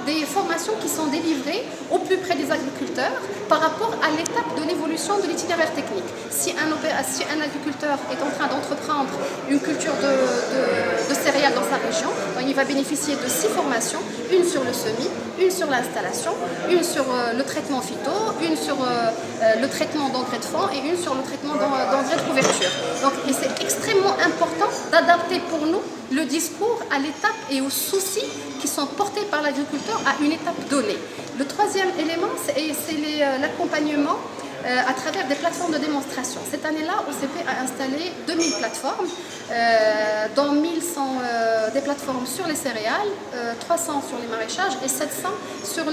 des formations qui sont délivrées au plus près des agriculteurs par rapport à l'étape de l'évolution de l'itinéraire technique. Si un agriculteur est en train d'entreprendre une culture de céréales dans sa région, il va bénéficier de 6 formations, une sur le semis, une sur l'installation, une sur le traitement phyto, une sur le traitement d'engrais de fond et une sur le traitement d'engrais de couverture. Donc, et c'est extrêmement important d'adapter pour nous le discours à l'étape et aux soucis qui sont portés par l'agriculteur à une étape donnée. Le troisième élément, c'est l'accompagnement à travers des plateformes de démonstration. Cette année-là, OCP a installé 2000 plateformes, dont 1000 sont des plateformes sur les céréales, 300 sur les maraîchages et 700 sur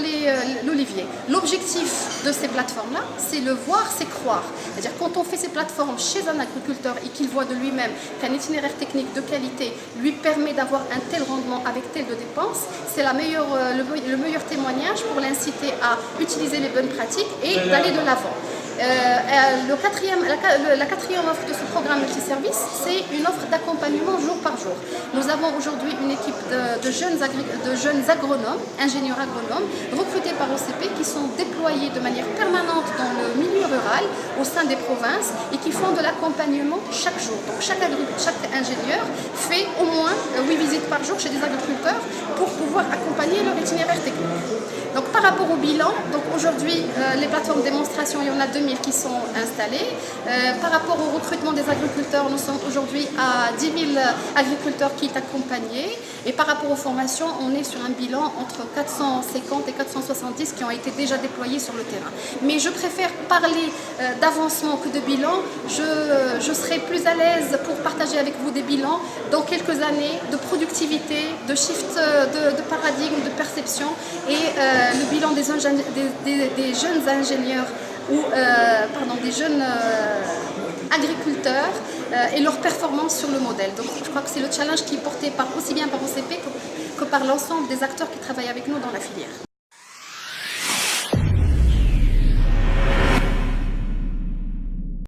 l'olivier. L'objectif de ces plateformes-là, c'est le voir, c'est croire. C'est-à-dire quand on fait ces plateformes chez un agriculteur et qu'il voit de lui-même qu'un itinéraire technique de qualité lui permet d'avoir un tel rendement avec tel de dépenses, c'est le meilleur témoignage pour l'inciter à utiliser les bonnes pratiques et d'aller de l'avant. La quatrième offre de ce programme multiservice, c'est une offre d'accompagnement jour par jour. Nous avons aujourd'hui une équipe de jeunes agronomes, ingénieurs agronomes, recrutés par OCP qui sont déployés de manière permanente dans le milieu rural, au sein des provinces, et qui font de l'accompagnement chaque jour. Donc chaque ingénieur fait au moins 8 visites par jour chez des agriculteurs pour pouvoir accompagner leur itinéraire technique. Donc par rapport au bilan, aujourd'hui les plateformes de démonstration, il y en a 2000 qui sont installées. Par rapport au recrutement des agriculteurs, nous sommes aujourd'hui à 10 000 agriculteurs qui sont accompagnés. Et par rapport aux formations, on est sur un bilan entre 450 et 470 qui ont été déjà déployés sur le terrain. Mais je préfère parler d'avancement que de bilan. Je serai plus à l'aise pour partager avec vous des bilans dans quelques années de productivité, de shift de paradigme, de perception et le bilan des jeunes ingénieurs ou des jeunes agriculteurs et leur performance sur le modèle. Donc je crois que c'est le challenge qui est porté aussi bien par OCP que par l'ensemble des acteurs qui travaillent avec nous dans la filière.